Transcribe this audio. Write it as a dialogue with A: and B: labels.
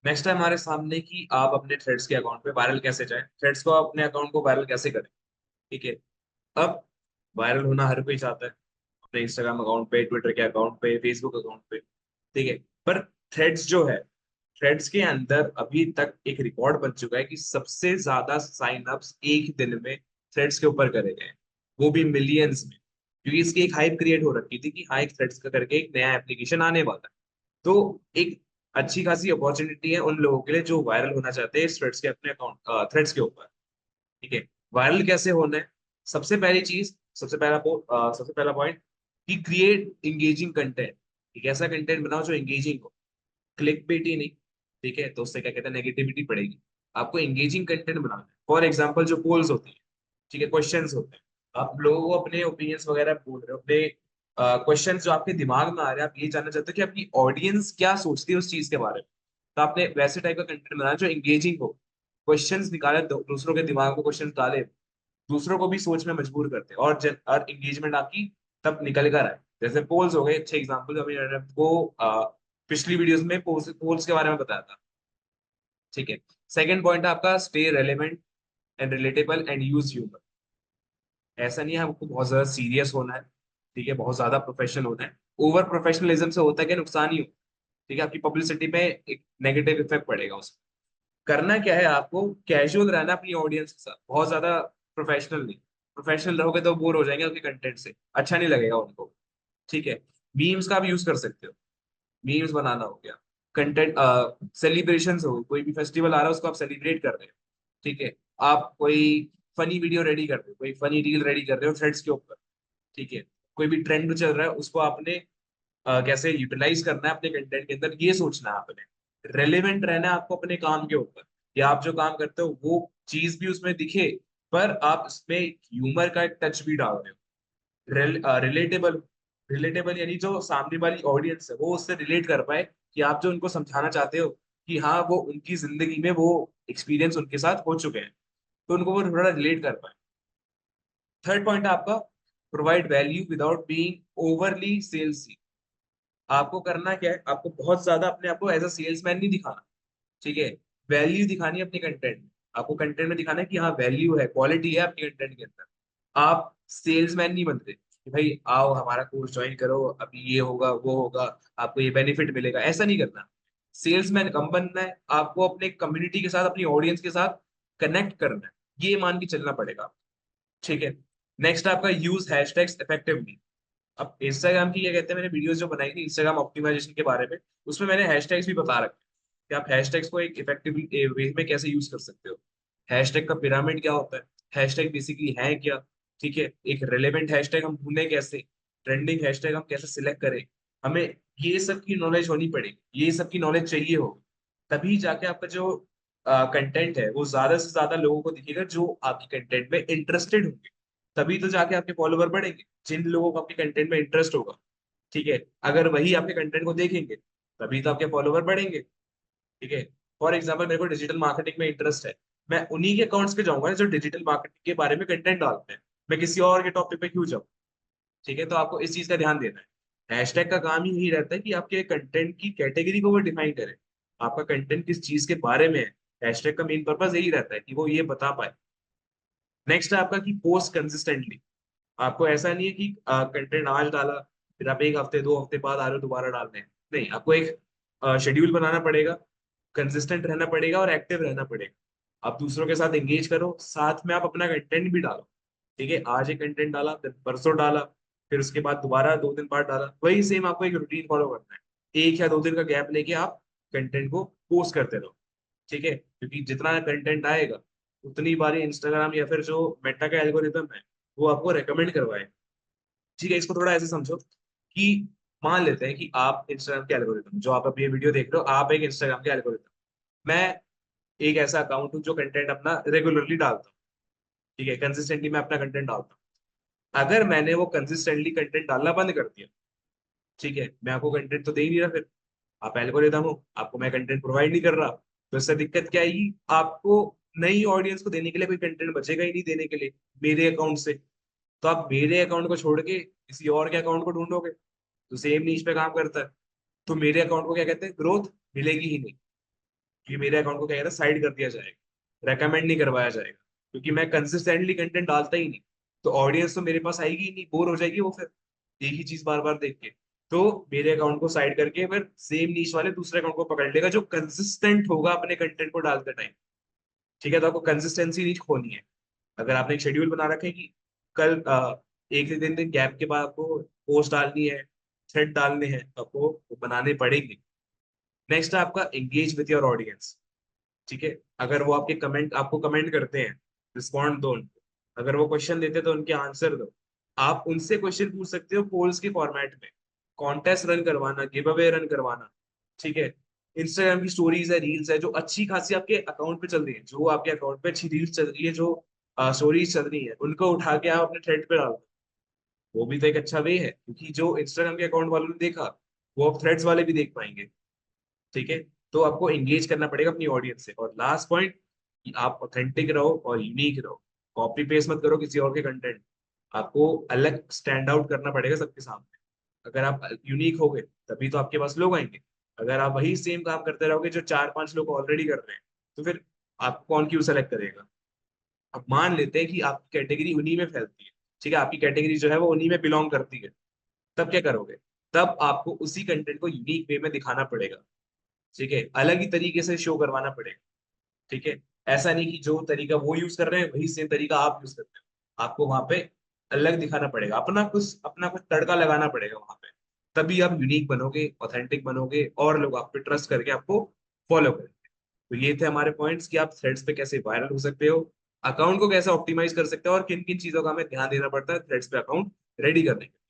A: Next है हमारे सामने कि आप अपने थ्रेड्स के अकाउंट पे वायरल कैसे जाए, थ्रेड्स को अपने अकाउंट को वायरल कैसे करें। ठीक है। अब वायरल होना हर कोई चाहता है, अपने इंस्टाग्राम अकाउंट पे, ट्विटर के अकाउंट पे, फेसबुक अकाउंट पे। ठीक है। पर थ्रेड्स जो है, थ्रेड्स के अंदर अभी तक एक रिकॉर्ड बन चुका है कि सबसे ज्यादा साइन अप्स एक ही दिन में थ्रेड्स के ऊपर करे गए, वो भी मिलियंस में। क्योंकि इसकी एक हाइप क्रिएट हो रखी थी कि हाँ, एक थ्रेड्स का करके एक नया एप्लीकेशन आने वाला है। तो एक अच्छी खासी अपॉर्चुनिटी है उन लोगों के लिए जो वायरल होना चाहते हैं इस थ्रेड्स के अपने अकाउंट, थ्रेड्स के ऊपर। ठीक है। वायरल कैसे होना है? सबसे पहली चीज, सबसे पहला पॉइंट कि क्रिएट इंगेजिंग कंटेंट। एक ऐसा कंटेंट बनाओ जो इंगेजिंग हो, क्लिक बेटी नहीं। ठीक है, तो उससे क्या कहते हैं, नेगेटिविटी पड़ेगी। आपको इंगेजिंग कंटेंट बनाना है। फॉर एग्जाम्पल जो पोल्स होती है, ठीक है, क्वेश्चंस होते हैं, आप लोगों को अपने ओपिनियंस वगैरह बोल रहे हो, अपने क्वेश्चंस जो आपके दिमाग में आ रहे हैं, आप ये जानना चाहते हो कि आपकी ऑडियंस क्या सोचती है उस चीज के बारे में। तो आपने वैसे टाइप का कंटेंट बनाना जो इंगेजिंग हो, क्वेश्चंस निकाले, दूसरों के दिमाग में क्वेश्चंस डाले, दूसरों को भी सोच में मजबूर करते हैं, और एंगेजमेंट आपकी तब निकल कर आए। जैसे पोल्स हो गए अच्छे एग्जाम्पल, अभी मैंने आपको पिछली वीडियोस में पोल्स के बारे में बताया था। ठीक है। सेकंड पॉइंट है आपका stay relevant and relatable and use humour. ऐसा नहीं है हमको बहुत ज्यादा सीरियस होना है, ठीक है, बहुत ज्यादा प्रोफेशनल होना है। ओवर प्रोफेशनलिज्म से होता है कि नुकसान ही हो। ठीक है, आपकी पब्लिसिटी में एक नेगेटिव इफेक्ट पड़ेगा उसका। करना क्या है, आपको कैजुअल रहना अपनी ऑडियंस के साथ, बहुत ज्यादा प्रोफेशनल नहीं। प्रोफेशनल रहोगे तो बोर हो जाएंगे आपके कंटेंट से, अच्छा नहीं लगेगा उनको। ठीक है। मीम्स का आप यूज कर सकते हो, मीम्स बनाना हो गया। कंटेंट सेलिब्रेशन हो, कोई भी फेस्टिवल आ रहा है उसको आप सेलिब्रेट कर रहे हो। ठीक है। आप कोई फनी वीडियो रेडी कर रहे हो, कोई फनी रील रेडी कर रहे हो थ्रेड्स के ऊपर। ठीक है। कोई भी ट्रेंड चल रहा है उसको आपने कैसे यूटिलाइज करना है अपने कंटेंट के अंदर, ये सोचना है आपने। रेलेवेंट रहना है आपको अपने काम के ऊपर, या आप जो काम करते हो वो चीज भी उसमें दिखे, पर आप उसमें ह्यूमर का एक टच भी डाल रहे हो। रिलेटेबल, रिलेटेबल यानी जो सामने वाली ऑडियंस है वो उससे रिलेट कर पाए, कि आप जो उनको समझाना चाहते हो कि हाँ, वो उनकी जिंदगी में वो एक्सपीरियंस उनके साथ हो चुके हैं, तो उनको वो थोड़ा रिलेट कर पाए। थर्ड पॉइंट है आपका provide value without being overly salesy. आपको करना क्या है, आपको बहुत ज्यादा अपने आप को एज अ सेल्समैन नहीं दिखाना। ठीक है। वैल्यू दिखानी है अपने कंटेंट में। आपको कंटेंट में दिखाना है कि हाँ, वैल्यू है, क्वालिटी है आपके कंटेंट के अंदर। आप सेल्समैन नहीं बन रहे कि भाई आओ हमारा कोर्स ज्वाइन करो, अभी ये होगा वो होगा, आपको ये बेनिफिट मिलेगा, ऐसा नहीं करना। सेल्समैन कम बनना है, आपको अपने कम्युनिटी के साथ, अपनी ऑडियंस के साथ कनेक्ट करना है, ये मान के चलना पड़ेगा। ठीक है। नेक्स्ट आपका यूज हैशटैग्स इफेक्टिवली। अब इंस्टाग्राम की क्या कहते हैं, मैंने वीडियोस जो बनाई थी इंस्टाग्राम ऑप्टिमाइजेशन के बारे में, उसमें मैंने हैशटैग्स भी बता रखे हैं कि आप हैशटैग्स को एक इफेक्टिव वे में कैसे यूज कर सकते हो। हैशटैग का पिरामिड क्या होता है, हैशटैग बेसिकली है क्या। ठीक है। एक रेलेवेंट हैशटैग हम ढूंढें कैसे, ट्रेंडिंग हैशटैग हम कैसे सिलेक्ट करें, हमें ये सब की नॉलेज होनी पड़ेगी, ये सब की नॉलेज चाहिए होगी। तभी जाके आपका जो कंटेंट है वो ज्यादा से ज्यादा लोगों को दिखेगा जो आपकी कंटेंट में इंटरेस्टेड होंगे। तभी तो जाके आपके फॉलोवर बढ़ेंगे, जिन लोगों को आपके कंटेंट में इंटरेस्ट होगा। ठीक है। अगर वही आपके कंटेंट को देखेंगे तभी तो आपके फॉलोवर बढ़ेंगे। ठीक है। फॉर एग्जाम्पल मेरे को डिजिटल मार्केटिंग में इंटरेस्ट है, मैं उन्हीं के अकाउंट्स पे जाऊंगा जो डिजिटल मार्केटिंग के बारे में कंटेंट डालते हैं। मैं किसी और के टॉपिक पे क्यों जाऊँ। ठीक है। तो आपको इस चीज का ध्यान देना है। हैशटैग का काम ही यही रहता है कि आपके कंटेंट की कैटेगरी को वो डिफाइन करे, आपका कंटेंट किस चीज के बारे में है। हैशटैग का मेन पर्पस यही रहता है कि वो ये बता पाए। नेक्स्ट है आपका कि पोस्ट कंसिस्टेंटली। आपको ऐसा नहीं है कि कंटेंट आज डाला, फिर आप एक हफ्ते दो हफ्ते बाद आ रहे हो दोबारा डालने। नहीं, आपको एक शेड्यूल बनाना पड़ेगा, कंसिस्टेंट रहना पड़ेगा और एक्टिव रहना पड़ेगा। आप दूसरों के साथ एंगेज करो, साथ में आप अपना कंटेंट भी डालो। ठीक है। आज एक कंटेंट डाला, फिर परसों डाला, फिर उसके बाद दोबारा 2 दिन बाद डाला, वही सेम आपको एक रूटीन फॉलो करना है। 1 या 2 दिन का गैप लेके आप कंटेंट को पोस्ट करते रहो। ठीक है। क्योंकि जितना कंटेंट आएगा उतनी बारी इंस्टाग्राम या फिर जो मेटा का एल्गोरिदम है वो आपको रेकमेंड करवाए। ठीक है। इसको थोड़ा ऐसे समझो कि मान लेते हैं कि आप इंस्टाग्राम के एल्गोरिदम, जो आप अभी ये वीडियो देख रहे हो, आप एक इंस्टाग्राम के एल्गोरिदम, मैं एक ऐसा अकाउंट हूँ जो कंटेंट अपना रेगुलरली डालता हूँ। ठीक है। कंसिस्टेंटली मैं अपना कंटेंट डालता हूँ। अगर मैंने वो कंसिस्टेंटली कंटेंट डालना बंद कर दिया, ठीक है, मैं आपको कंटेंट तो दे ही नहीं रहा, फिर आप एल्गोरिदम हो, आपको मैं कंटेंट प्रोवाइड नहीं कर रहा, तो इससे दिक्कत क्या आएगी आपको, नई ऑडियंस को देने के लिए कोई कंटेंट बचेगा ही नहीं देने के लिए मेरे अकाउंट से। तो आप मेरे अकाउंट को छोड़ के किसी और के अकाउंट को ढूंढोगे तो सेम नीच पे काम करता है, तो मेरे अकाउंट को क्या कहते हैं, ग्रोथ मिलेगी ही नहीं। कि मेरे अकाउंट को क्या कहता है साइड कर दिया जाएगा, रेकमेंड नहीं करवाया जाएगा, क्योंकि मैं कंसिस्टेंटली कंटेंट डालता ही नहीं। तो ऑडियंस तो मेरे पास आएगी ही नहीं, बोर हो जाएगी वो फिर एक ही चीज बार बार देख के। तो मेरे अकाउंट को साइड करके फिर सेम नीश वाले दूसरे अकाउंट को पकड़ लेगा जो कंसिस्टेंट होगा अपने कंटेंट को डालते टाइम। ठीक है, तो आपको कंसिस्टेंसी नहीं खोनी है। अगर आपने एक शेड्यूल बना रखा है कि कल एक से 3 दिन गैप के बाद आपको पोस्ट डालनी है, थ्रेड डालने हैं, तो आपको वो बनाने पड़ेंगे। नेक्स्ट है आपका एंगेज विथ योर ऑडियंस। ठीक है, अगर वो आपके कमेंट आपको कमेंट करते हैं, रिस्पॉन्ड दो उनको। अगर वो क्वेश्चन देते हैं तो उनके आंसर दो। आप उनसे क्वेश्चन पूछ सकते हो पोल्स के फॉर्मेट में, कॉन्टेस्ट रन करवाना, गिव अवे रन करवाना। ठीक है, इंस्टाग्राम की स्टोरीज है, रील्स है जो अच्छी खासी आपके अकाउंट पे चल रही है, जो आपके अकाउंट पे अच्छी रील्स चल रही है, जो स्टोरीज चल रही है, उनको उठा के आप अपने थ्रेड पे डाल दो। वो भी तो एक अच्छा वे है, क्योंकि जो इंस्टाग्राम के अकाउंट वालों ने देखा वो अब थ्रेड्स वाले भी देख पाएंगे। ठीक है, तो आपको एंगेज करना पड़ेगा अपनी ऑडियंस से। और लास्ट पॉइंट, कि आप ऑथेंटिक रहो और यूनिक रहो। कॉपी पेस्ट मत करो किसी और के कंटेंट। आपको अलग स्टैंड आउट करना पड़ेगा सबके सामने। अगर आप यूनिक होगे तभी तो आपके पास लोग आएंगे। अगर आप वही सेम काम करते रहोगे जो 4-5 लोग ऑलरेडी कर रहे हैं, तो फिर आपको कौन क्यों सेलेक्ट करेगा। अब मान लेते हैं कि आपकी कैटेगरी उन्हीं में फैलती है, ठीक है, आपकी कैटेगरी जो है वो उन्हीं में बिलोंग करती है, तब क्या करोगे। तब आपको उसी कंटेंट को यूनिक वे में दिखाना पड़ेगा। ठीक है, अलग ही तरीके से शो करवाना पड़ेगा। ठीक है, ऐसा नहीं कि जो तरीका वो यूज कर रहे हैं वही सेम तरीका आप यूज करते हो। आपको वहां पे अलग दिखाना पड़ेगा, अपना कुछ तड़का लगाना पड़ेगा वहां पे। तभी आप यूनिक बनोगे, ऑथेंटिक बनोगे, और लोग आप पे ट्रस्ट करके आपको फॉलो करेंगे। तो ये थे हमारे पॉइंट्स कि आप थ्रेड्स पे कैसे वायरल हो सकते हो, अकाउंट को कैसे ऑप्टिमाइज कर सकते हो, और किन किन चीजों का हमें ध्यान देना पड़ता है थ्रेड्स पे अकाउंट रेडी करने के लिए।